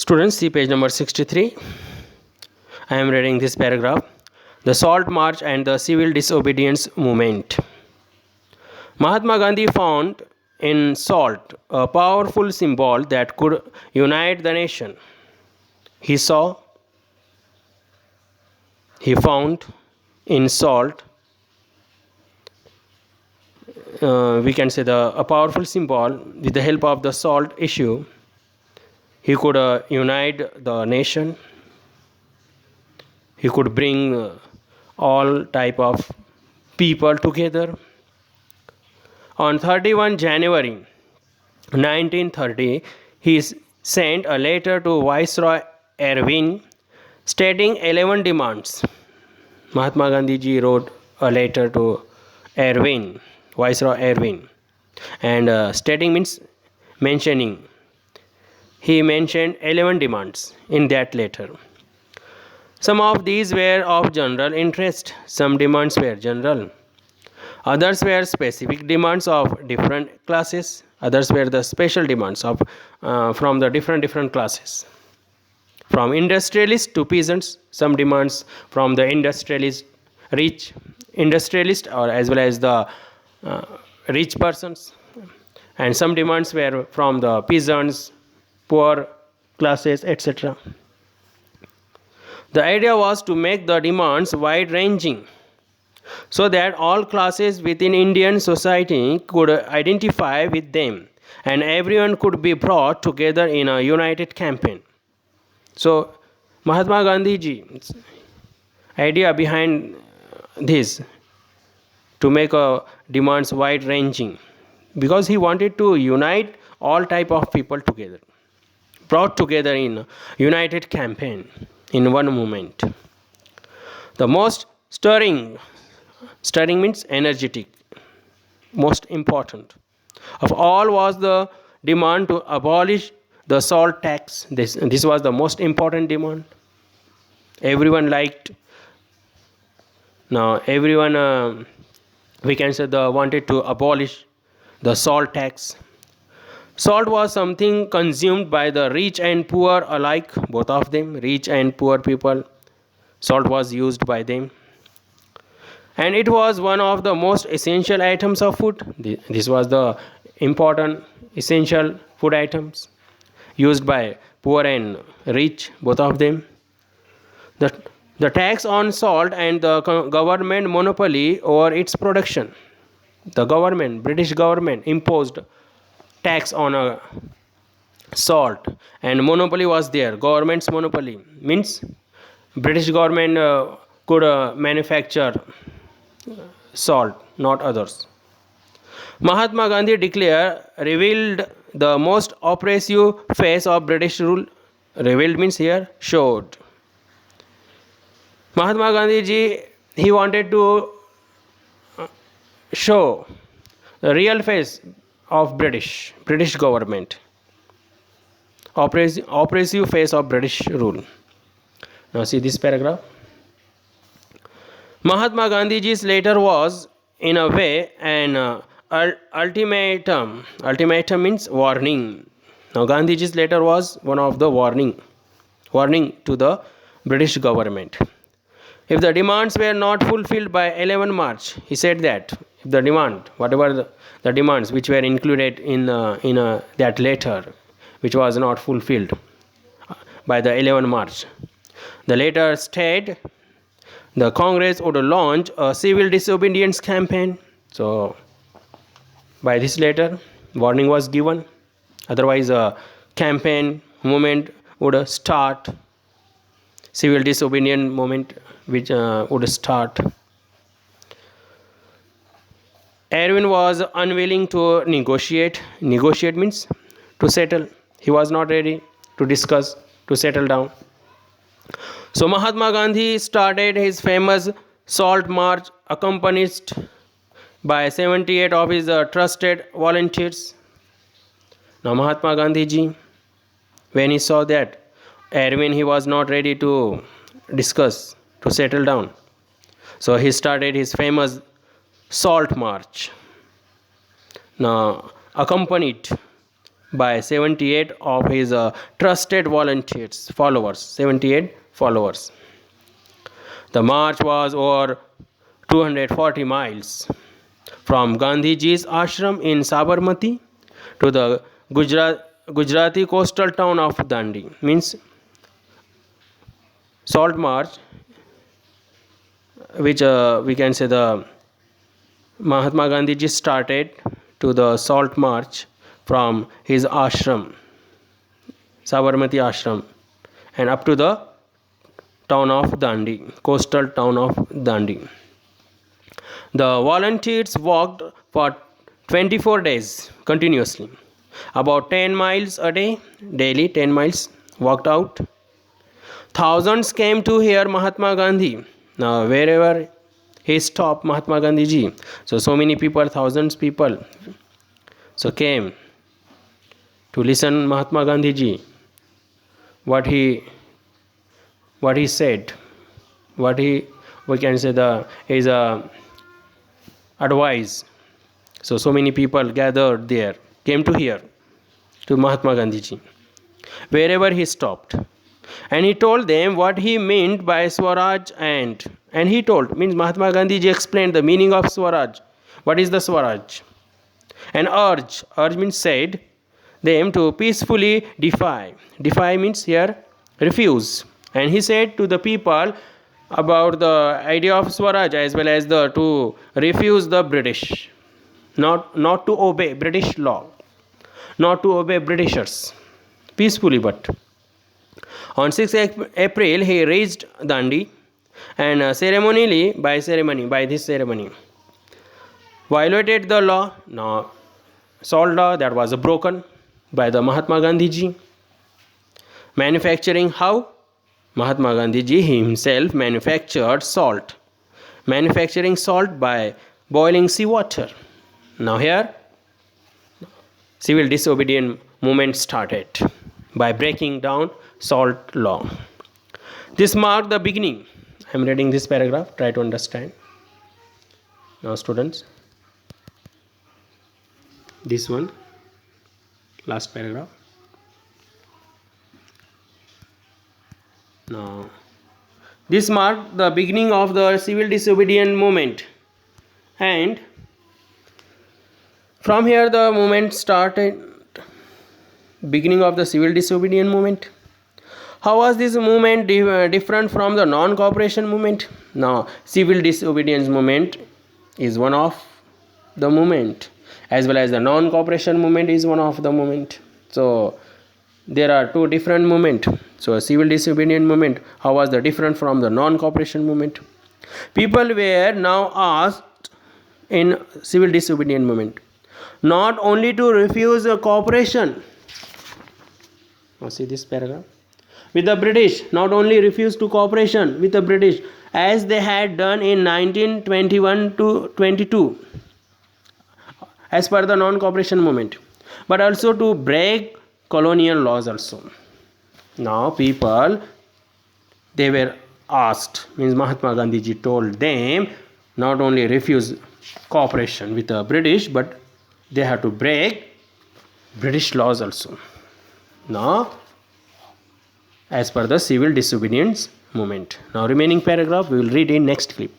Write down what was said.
Students, see page number 63. I am reading this paragraph. The Salt March and the Civil Disobedience Movement. Mahatma Gandhi found in salt a powerful symbol that could unite the nation. He found in salt, we can say a powerful symbol. With the help of the salt issue, he could unite the nation. He could bring all type of people together. On 31 January 1930, he sent a letter to Viceroy Erwin stating 11 demands. Mahatma Gandhi ji wrote a letter to Erwin, Viceroy Erwin, and stating means mentioning. He mentioned 11 demands in that letter. Some of these were of general interest. Some demands were general. Others were specific demands of different classes. Others were the special demands of from the different classes. From industrialists to peasants, some demands from the rich industrialists, or as well as the rich persons, and some demands were from the peasants, poor classes, etc. The idea was to make the demands wide-ranging so that all classes within Indian society could identify with them and everyone could be brought together in a united campaign. So Mahatma Gandhi ji's idea behind this to make demands wide-ranging, because he wanted to unite all type of people together, brought together in a united campaign in one movement. The most stirring means energetic, most important of all was the demand to abolish the salt tax. This was the most important demand. Everyone liked. Now everyone, we can say, wanted to abolish the salt tax. Salt was something consumed by the rich and poor alike, both of them, rich and poor people. Salt was used by them. And it was one of the most essential items of food. This was the important essential food items used by poor and rich, both of them. The tax on salt and the government monopoly over its production. The government, British government, imposed tax on salt, and monopoly was there. Government's monopoly means British government could manufacture salt, not others. Mahatma Gandhi revealed the most oppressive face of British rule. Revealed means here showed. Mahatma Gandhi ji, he wanted to show the real face of British government, oppressive face of British rule. Now see this paragraph. Mahatma Gandhi ji's letter was in a way an ultimatum. Ultimatum means warning. Now Gandhi ji's letter was one of the warning to the British government. If the demands were not fulfilled by 11 March, he said that if the demand, whatever the demands which were included in that letter, which was not fulfilled by the 11 March, the letter stated the Congress would launch a civil disobedience campaign. So by this letter, warning was given. Otherwise, a campaign movement would start. Civil disobedience movement which would start. Erwin was unwilling to negotiate. Negotiate means to settle. He was not ready to discuss, to settle down. So Mahatma Gandhi started his famous Salt March, accompanied by 78 of his trusted volunteers. Now Mahatma Gandhi ji, when he saw that Erwin, he was not ready to discuss, to settle down, so he started his famous Salt March. Now accompanied by 78 of his trusted volunteers, followers, 78 followers. The march was over 240 miles from Gandhiji's ashram in Sabarmati to the Gujarati coastal town of Dandi. Means Salt March, which we can say the Mahatma Gandhiji started to the Salt March from his ashram, Sabarmati ashram, and up to the town of Dandi, coastal town of Dandi. The volunteers walked for 24 days continuously, about 10 miles a day, daily 10 miles walked out. Thousands came to hear Mahatma Gandhi. Now, wherever he stopped, Mahatma Gandhi ji, so many people, thousands people, so came to listen Mahatma Gandhi ji, what he said, we can say his advice. So many people gathered there, came to hear to Mahatma Gandhi ji, wherever he stopped. And he told them what he meant by Swaraj, and he told, means Mahatma Gandhi ji explained the meaning of Swaraj. What is the Swaraj? And urge means said them to peacefully defy. Defy means here refuse. And he said to the people about the idea of Swaraj as well as to refuse the British, not to obey British law, not to obey Britishers, peacefully. But on 6th April he reached Dandi, and by this ceremony violated the law. Now salt law that was broken by the Mahatma Gandhi ji. Manufacturing how? Mahatma Gandhi ji himself manufactured salt. Manufacturing salt by boiling seawater. Now here civil disobedience movement started by breaking down salt law. This marked the beginning. I am reading this paragraph, try to understand. Now students, this one, last paragraph. Now this marked the beginning of the civil disobedience movement, and from here the movement started, beginning of the civil disobedience movement. How was this movement different from the non-cooperation movement? Now civil disobedience movement is one of the movement, as well as the non-cooperation movement is one of the movement. So there are two different movement. So a civil disobedience movement, how was the different from the non-cooperation movement? People were now asked in civil disobedience movement not only to refuse a cooperation. Now see this paragraph. With the British, not only refuse to cooperation with the British as they had done in 1921 to 22 as per the non-cooperation movement, but also to break colonial laws also. Now people, they were asked, means Mahatma Gandhi ji told them not only refuse cooperation with the British, but they have to break British laws also. Now as per the civil disobedience movement. Now remaining paragraph we will read in next clip.